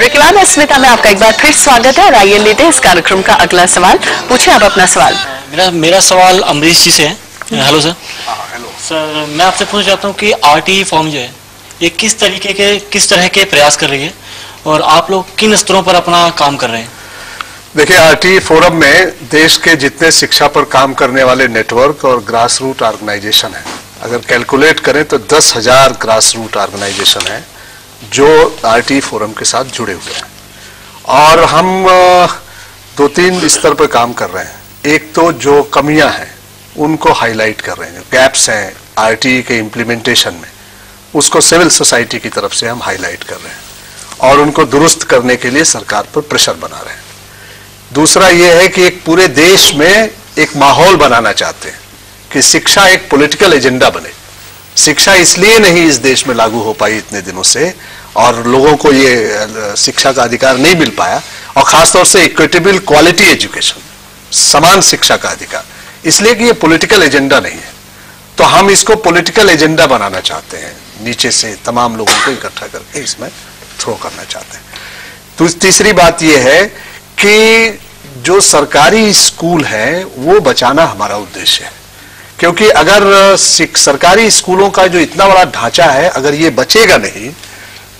Break के बाद अस्मिता में आपका एक बार फिर स्वागत है और आइए लेते हैं इस कार्यक्रम का अगला सवाल। पूछिए आप अपना सवाल। मेरा सवाल अमरीश जी से है। Hello sir. हेलो सर, मैं आपसे पूछना चाहता हूँ कि आरटीई फॉर्म जो है ये किस तरह के प्रयास कर रही है और आप लोग किन स्तरों पर अपना काम कर रहे हैं? देखिए, आरटीई फोरम में देश के जितने शिक्षा पर काम करने वाले नेटवर्क और ग्रास रूट ऑर्गेनाइजेशन है, अगर कैलकुलेट करें तो 10,000 ग्रास रूट ऑर्गेनाइजेशन है जो आरटीई फोरम के साथ जुड़े हुए हैं। और हम 2-3 स्तर पर काम कर रहे हैं। एक तो जो कमियां हैं उनको हाईलाइट कर रहे हैं, गैप्स हैं आरटीई के इम्प्लीमेंटेशन में, उसको सिविल सोसाइटी की तरफ से हम हाईलाइट कर रहे हैं और उनको दुरुस्त करने के लिए सरकार पर प्रेशर बना रहे हैं। दूसरा ये है कि एक पूरे देश में एक माहौल बनाना चाहते हैं कि शिक्षा एक पॉलिटिकल एजेंडा बने। शिक्षा इसलिए नहीं इस देश में लागू हो पाई इतने दिनों से और लोगों को ये शिक्षा का अधिकार नहीं मिल पाया, और खासतौर से इक्विटेबल क्वालिटी एजुकेशन, समान शिक्षा का अधिकार, इसलिए कि ये पॉलिटिकल एजेंडा नहीं है। तो हम इसको पॉलिटिकल एजेंडा बनाना चाहते हैं, नीचे से तमाम लोगों को इकट्ठा करके इसमें थ्रो करना चाहते हैं। तो तीसरी बात यह है कि जो सरकारी स्कूल है वो बचाना हमारा उद्देश्य है, क्योंकि अगर सरकारी स्कूलों का जो इतना बड़ा ढांचा है अगर ये बचेगा नहीं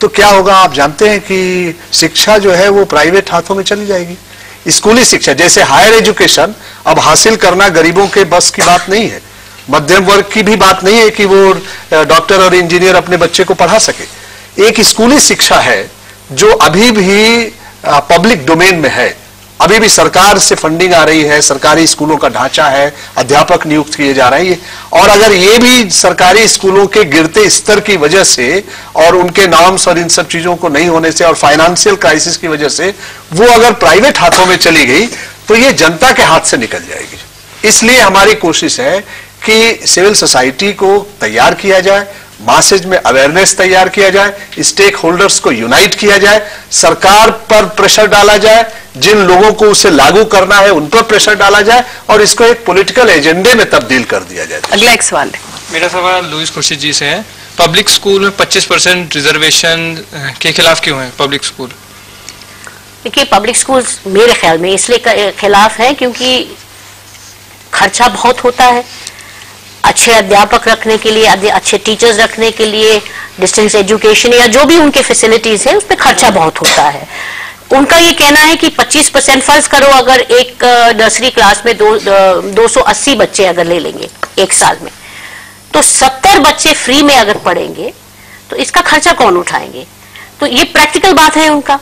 तो क्या होगा? आप जानते हैं कि शिक्षा जो है वो प्राइवेट हाथों में चली जाएगी। स्कूली शिक्षा जैसे हायर एजुकेशन अब हासिल करना गरीबों के बस की बात नहीं है, मध्यम वर्ग की भी बात नहीं है कि वो डॉक्टर और इंजीनियर अपने बच्चे को पढ़ा सके। एक स्कूली शिक्षा है जो अभी भी पब्लिक डोमेन में है, अभी भी सरकार से फंडिंग आ रही है, सरकारी स्कूलों का ढांचा है, अध्यापक नियुक्त किए जा रहे हैं। और अगर ये भी सरकारी स्कूलों के गिरते स्तर की वजह से और उनके नॉर्म्स और इन सब चीजों को नहीं होने से और फाइनेंशियल क्राइसिस की वजह से वो अगर प्राइवेट हाथों में चली गई तो ये जनता के हाथ से निकल जाएगी। इसलिए हमारी कोशिश है कि सिविल सोसाइटी को तैयार किया जाए, मासेज में अवेयरनेस तैयार किया जाए, स्टेक होल्डर्स को यूनाइट किया जाए, सरकार पर प्रेशर डाला जाए, जिन लोगों को उसे लागू करना है उन पर प्रेशर डाला जाए और इसको एक पॉलिटिकल एजेंडे में तब्दील कर दिया जाए। अगला एक सवाल है। मेरा सवाल लुइस खुर्शीद जी से है। पब्लिक स्कूल में 25% रिजर्वेशन के खिलाफ क्यों है पब्लिक स्कूल? देखिए, पब्लिक स्कूल मेरे ख्याल में इसलिए खिलाफ है क्योंकि खर्चा बहुत होता है। अच्छे अध्यापक रखने के लिए, अच्छे टीचर्स रखने के लिए, डिस्टेंस एजुकेशन या जो भी उनके फैसिलिटीज है उस पर खर्चा बहुत होता है। उनका ये कहना है कि 25% फर्ज करो, अगर एक नर्सरी क्लास में 280 बच्चे अगर ले लेंगे एक साल में, तो 70 बच्चे फ्री में अगर पढ़ेंगे तो इसका खर्चा कौन उठाएंगे? तो ये प्रैक्टिकल बात है। उनका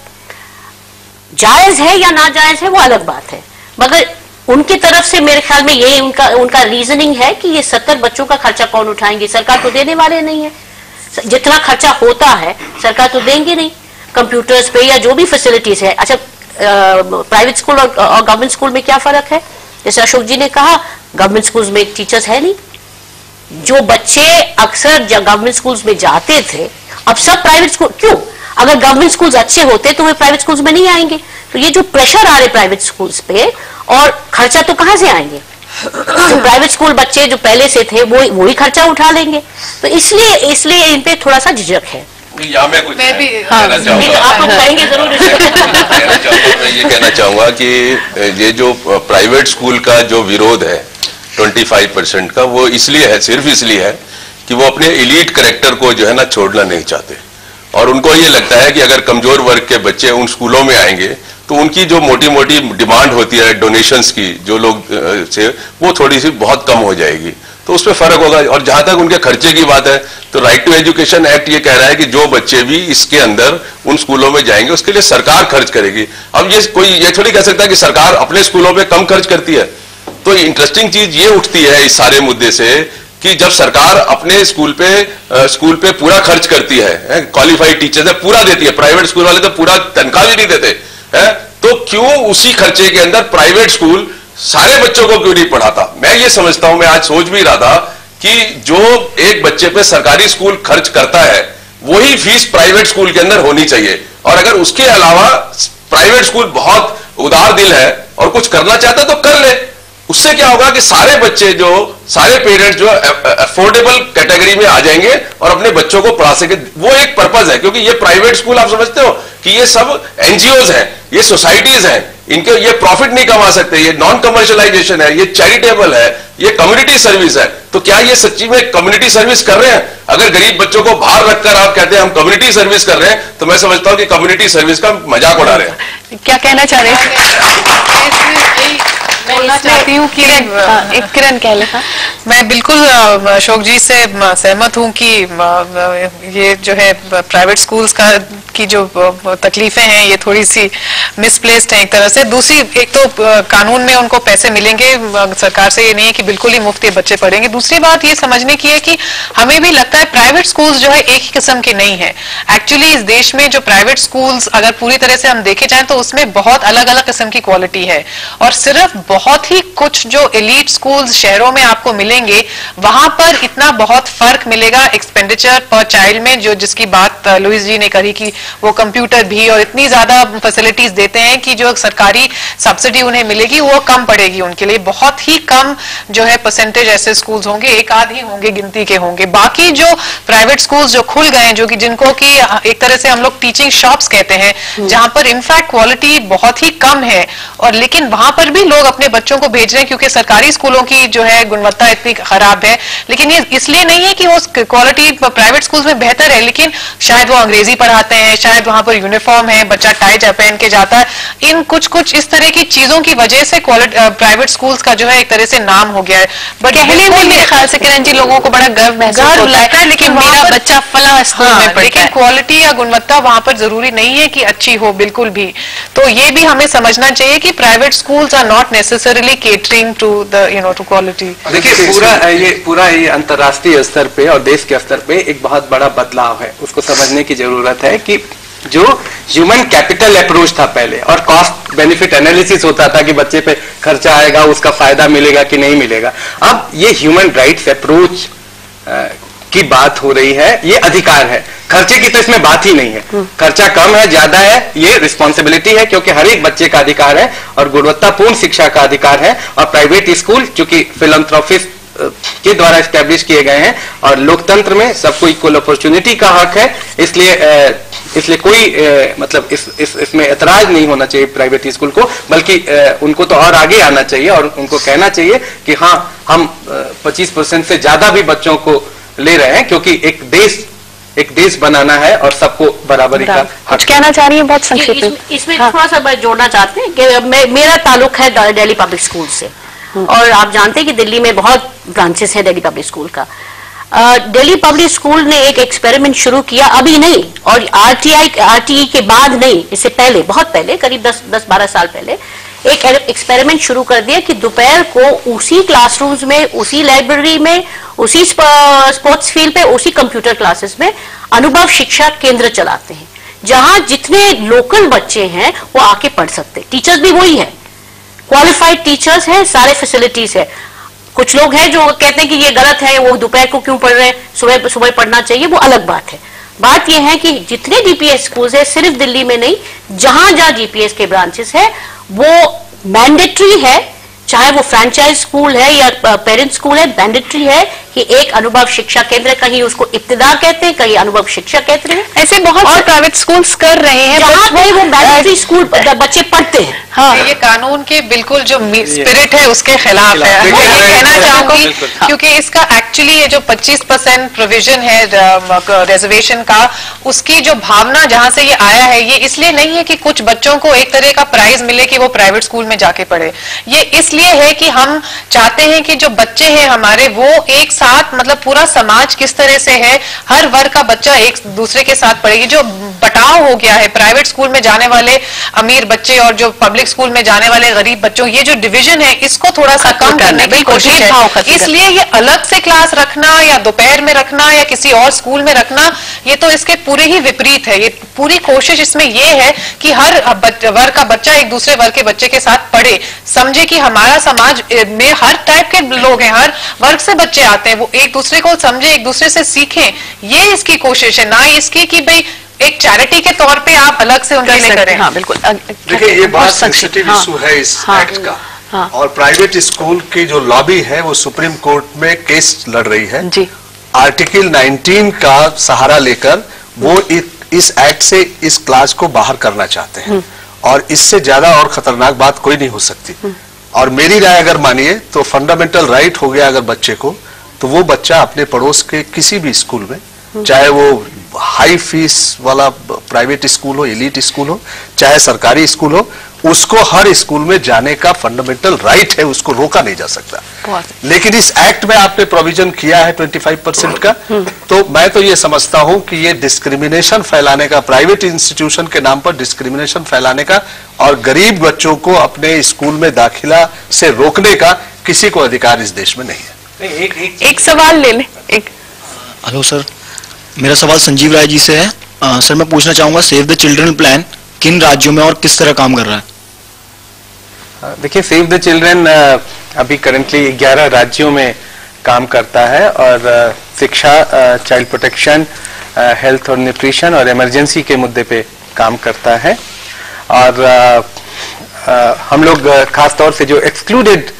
जायज है या नाजायज है वो अलग बात है, मगर उनकी तरफ से मेरे ख्याल में ये उनका रीजनिंग है कि ये 70 बच्चों का खर्चा कौन उठाएंगे? सरकार तो देने वाले नहीं है। जितना खर्चा होता है सरकार तो देंगे नहीं कंप्यूटर्स पे या जो भी फैसिलिटीज है। अच्छा, प्राइवेट स्कूल और गवर्नमेंट स्कूल में क्या फर्क है? जैसे अशोक जी ने कहा, गवर्नमेंट स्कूल्स में टीचर्स है नहीं। जो बच्चे अक्सर गवर्नमेंट स्कूल्स में जाते थे अब सब प्राइवेट स्कूल, क्यों? अगर गवर्नमेंट स्कूल्स अच्छे होते तो वे प्राइवेट स्कूल्स में नहीं आएंगे। तो ये जो प्रेशर आ रहे प्राइवेट स्कूल्स पे, और खर्चा तो कहां से आएंगे? जो प्राइवेट स्कूल बच्चे जो पहले से थे वो ही खर्चा उठा लेंगे। तो इसलिए इन पे थोड़ा सा झिझक है। मैं भी कहना चाहूंगा, आप लोग कहेंगे जरूर। मैं ये कहना चाहूंगा कि ये जो प्राइवेट स्कूल का जो विरोध है 25% का, वो इसलिए है, सिर्फ इसलिए है कि वो अपने एलीट कैरेक्टर को जो है ना छोड़ना नहीं चाहते, और उनको ये लगता है कि अगर कमजोर वर्ग के बच्चे उन स्कूलों में आएंगे तो उनकी जो मोटी मोटी डिमांड होती है डोनेशंस की, जो लोग से, वो थोड़ी सी बहुत कम हो जाएगी, तो उस पर फर्क होगा। और जहां तक उनके खर्चे की बात है तो राइट टू एजुकेशन एक्ट ये कह रहा है कि जो बच्चे भी इसके अंदर उन स्कूलों में जाएंगे उसके लिए सरकार खर्च करेगी। अब ये थोड़ी कह सकता है कि सरकार अपने स्कूलों में कम खर्च करती है। तो इंटरेस्टिंग चीज ये उठती है इस सारे मुद्दे से कि जब सरकार अपने स्कूल पे पूरा खर्च करती है, क्वालिफाइड टीचर्स है पूरा देती है, प्राइवेट स्कूल वाले तो पूरा तनख्वाह भी नहीं देते है, तो क्यों उसी खर्चे के अंदर प्राइवेट स्कूल सारे बच्चों को क्यों नहीं पढ़ाता? मैं ये समझता हूं, मैं आज सोच भी रहा था कि जो एक बच्चे पे सरकारी स्कूल खर्च करता है वही फीस प्राइवेट स्कूल के अंदर होनी चाहिए। और अगर उसके अलावा प्राइवेट स्कूल बहुत उदार दिल है और कुछ करना चाहता तो कर ले, उससे क्या होगा कि सारे बच्चे जो सारे पेरेंट्स जो अफोर्डेबल कैटेगरी में आ जाएंगे और अपने बच्चों को पढ़ा सके। वो एक पर्पज है, क्योंकि ये प्राइवेट स्कूल आप समझते हो कि ये सब एनजीओज हैं, ये सोसाइटीज हैं, इनके ये प्रॉफिट नहीं कमा सकते, ये नॉन कमर्शियलाइजेशन है, ये चैरिटेबल है, ये कम्युनिटी सर्विस है। तो क्या ये सच्ची में कम्युनिटी सर्विस कर रहे हैं? अगर गरीब बच्चों को बाहर रखकर आप कहते हैं हम कम्युनिटी सर्विस कर रहे हैं, तो मैं समझता हूं कि कम्युनिटी सर्विस का मजाक उड़ा रहे हैं। क्या कहना चाह रहे हैं? बोलना चाहती हूँ कि एक किरण कह ले। मैं बिल्कुल अशोक जी से सहमत हूँ कि ये जो है प्राइवेट स्कूल्स का की जो तकलीफें हैं ये थोड़ी सी मिसप्लेस्ड हैं एक तरह से। दूसरी, एक तो कानून में उनको पैसे मिलेंगे सरकार से, ये नहीं है कि बिल्कुल ही मुफ्त बच्चे पढ़ेंगे। दूसरी बात ये समझने की है कि हमें भी लगता है प्राइवेट स्कूल्स जो है एक ही किस्म के नहीं है। एक्चुअली इस देश में जो प्राइवेट स्कूल्स अगर पूरी तरह से हम देखे जाए तो उसमें बहुत अलग अलग किस्म की क्वालिटी है, और सिर्फ बहुत ही कुछ जो एलीट स्कूल्स शहरों में आपको मिलेंगे वहां पर इतना बहुत फर्क मिलेगा एक्सपेंडिचर पर चाइल्ड में, जो जिसकी बात लुइस जी ने करी कि वो कंप्यूटर भी और इतनी ज्यादा फैसिलिटीज देते हैं कि जो सरकारी सब्सिडी उन्हें मिलेगी वो कम पड़ेगी उनके लिए। बहुत ही कम जो है परसेंटेज ऐसे स्कूल्स होंगे, एक आध ही होंगे, गिनती के होंगे। बाकी जो प्राइवेट स्कूल्स जो खुल गए हैं, जो कि जिनको कि एक तरह से हम लोग टीचिंग शॉप्स कहते हैं, जहां पर इनफैक्ट क्वालिटी बहुत ही कम है, और लेकिन वहां पर भी लोग अपने बच्चों को भेज रहे हैं क्योंकि सरकारी स्कूलों की जो है गुणवत्ता इतनी खराब है। लेकिन ये इसलिए नहीं है कि वो क्वालिटी प्राइवेट स्कूल्स में बेहतर है, लेकिन शायद वो अंग्रेजी पढ़ाते हैं, शायद वहां पर यूनिफॉर्म है, बच्चा टाई पहन के जाता है। इन कुछ इस तरह की चीजों की वजह से प्राइवेट स्कूल्स का जो है एक तरह से नाम हो गया है। बट कहने में मेरे ख्याल से किरण जी लोगों को बड़ा गर्व महसूस होता है, लेकिन मेरा बच्चा फला स्कूल में पढ़ता है। लेकिन क्वालिटी या गुणवत्ता वहां पर जरूरी नहीं है कि अच्छी हो, बिल्कुल भी। तो ये भी हमें समझना चाहिए कि private schools are not necessarily catering to the to quality. देखिए पूरा ये अंतर्राष्ट्रीय स्तर पे और देश के स्तर पे एक बहुत बड़ा बदलाव है, उसको समझने की जरूरत है कि जो ह्यूमन कैपिटल अप्रोच था पहले और कॉस्ट बेनिफिट एनालिसिस होता था कि बच्चे पे खर्चा आएगा, उसका फायदा मिलेगा कि नहीं मिलेगा, अब ये ह्यूमन राइट्स अप्रोच की बात हो रही है। ये अधिकार है, खर्चे की तो इसमें बात ही नहीं है। खर्चा कम है ज्यादा है ये रिस्पॉन्सिबिलिटी है, क्योंकि हर एक बच्चे का अधिकार है और गुणवत्तापूर्ण शिक्षा का अधिकार है। और प्राइवेट स्कूल चूंकि फिलैंथ्रोपिस्ट के द्वारा एस्टेब्लिश किए गए हैं और लोकतंत्र में सबको इक्वल अपॉर्चुनिटी का हक है, इसलिए कोई मतलब इसमें एतराज नहीं होना चाहिए प्राइवेट स्कूल को, बल्कि उनको तो और आगे आना चाहिए और उनको कहना चाहिए कि हाँ हम 25% से ज्यादा भी बच्चों को ले रहे हैं, क्योंकि एक देश बनाना है और सबको बराबरी का कुछ कहना चाह रही है बहुत संक्षेप में। इसमें थोड़ा सा जोड़ना चाहते हैं कि मेरा ताल्लुक है दिल्ली पब्लिक स्कूल से, और आप जानते हैं कि दिल्ली में बहुत ब्रांचेस है दिल्ली पब्लिक स्कूल का। दिल्ली पब्लिक स्कूल ने एक एक्सपेरिमेंट शुरू किया, अभी नहीं, और आरटीई के बाद नहीं, इससे पहले, बहुत पहले, करीब 10-12 साल पहले एक एक्सपेरिमेंट शुरू कर दिया कि दोपहर को उसी क्लासरूम्स में, उसी लाइब्रेरी में, उसी स्पोर्ट्स फील्ड पे, उसी कंप्यूटर क्लासेस में अनुभव शिक्षा केंद्र चलाते हैं, जहां जितने लोकल बच्चे हैं वो आके पढ़ सकते। टीचर्स भी वही है, क्वालिफाइड टीचर्स हैं, सारे फैसिलिटीज है। कुछ लोग हैं जो कहते हैं कि ये गलत है, वो दोपहर को क्यों पढ़ रहे हैं, सुबह पढ़ना चाहिए, वो अलग बात है। बात यह है कि जितने डीपीएस स्कूल्स है, सिर्फ दिल्ली में नहीं, जहां जहां डीपीएस के ब्रांचेस है वो मैंडेटरी है, चाहे वो फ्रेंचाइज स्कूल है या पेरेंट स्कूल है, मैंडेटरी है कि एक अनुभव शिक्षा केंद्र, कहीं उसको इब्तिदा कहते हैं, कहीं अनुभव शिक्षा कहते हैं। ऐसे बहुत से प्राइवेट स्कूल्स कर रहे हैं, जहां पे वो मैंडेटरी स्कूल बच्चे पढ़ते हैं। हाँ, ये कानून के बिल्कुल जो स्पिरिट है उसके खिलाफ है, मैं ये कहना चाहूंगी, क्योंकि इसका एक्चुअली ये जो 25% प्रोविजन है रिजर्वेशन का, उसकी जो भावना जहां से ये आया है, ये इसलिए नहीं है कि कुछ बच्चों को एक तरह का प्राइज मिले कि वो प्राइवेट स्कूल में जाके पढ़े। ये इसलिए है कि हम चाहते हैं कि जो बच्चे हैं हमारे, वो एक साथ, मतलब पूरा समाज किस तरह से है, हर वर्ग का बच्चा एक दूसरे के साथ पढ़े। ये जो बटाव हो गया है प्राइवेट स्कूल में जाने वाले अमीर बच्चे और जो पब्लिक स्कूल में जाने वाले गरीब बच्चों, ये जो डिवीजन है इसको थोड़ा सा कम करने की कोशिश है। इसलिए ये अलग से क्लास रखना या दोपहर में रखना या किसी और स्कूल में रखना, ये तो इसके पूरे ही विपरीत है। ये पूरी कोशिश इसमें ये है कि हर वर्ग का बच्चा एक दूसरे वर्ग के बच्चे के साथ पढ़े, समझे कि हमारा समाज में हर टाइप के लोग हैं, हर वर्ग से बच्चे आते हैं, वो एक दूसरे को समझे, एक दूसरे से सीखें। ये इसकी कोशिश है, ना इसकी कि भाई एक चैरिटी के तौर पे आप अलग से उनके लिए करें। हाँ बिल्कुल। देखिए ये बहुत सेंसिटिव इशू है इस एक्ट का, हाँ। और प्राइवेट स्कूल की जो लॉबी है वो सुप्रीम कोर्ट में केस लड़ रही है जी। आर्टिकल 19 का सहारा लेकर वो इस एक्ट से इस क्लास को बाहर करना चाहते हैं और इससे ज्यादा और खतरनाक बात कोई नहीं हो सकती। और मेरी राय अगर मानिए तो फंडामेंटल राइट हो गया अगर बच्चे को, तो वो बच्चा अपने पड़ोस के किसी भी स्कूल में, चाहे वो हाई फीस वाला प्राइवेट स्कूल हो, एलीट स्कूल हो, चाहे सरकारी स्कूल हो, उसको हर स्कूल में जाने का फंडामेंटल राइट है, उसको रोका नहीं जा सकता। लेकिन इस एक्ट में आपने प्रोविजन किया है 25% का, तो मैं तो ये समझता हूं कि ये डिस्क्रिमिनेशन फैलाने का, प्राइवेट इंस्टीट्यूशन के नाम पर डिस्क्रिमिनेशन फैलाने का और गरीब बच्चों को अपने स्कूल में दाखिला से रोकने का किसी को अधिकार इस देश में नहीं है। एक सवाल ले ले। एक हेलो सर, मेरा सवाल संजीव राय जी से है। सर मैं पूछना चाहूंगा सेव द चिल्ड्रन प्लान किन राज्यों में और किस तरह काम कर रहा है? देखिए, सेव द चिल्ड्रन अभी करंटली 11 राज्यों में काम करता है और शिक्षा, चाइल्ड प्रोटेक्शन, हेल्थ और न्यूट्रिशन और इमरजेंसी के मुद्दे पे काम करता है। और हम लोग खास तौर से जो एक्सक्लूडेड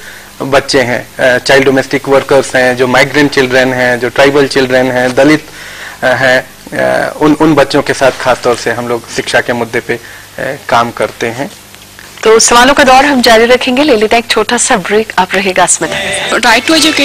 बच्चे हैं, चाइल्ड डोमेस्टिक वर्कर्स हैं, जो माइग्रेंट चिल्ड्रन हैं, जो ट्राइबल चिल्ड्रन हैं, दलित हैं, उन बच्चों के साथ खास तौर से हम लोग शिक्षा के मुद्दे पे काम करते हैं। तो सवालों का दौर हम जारी रखेंगे, ले लेते हैं एक छोटा सा ब्रेक। आप रहेगा स्मिता। Right to education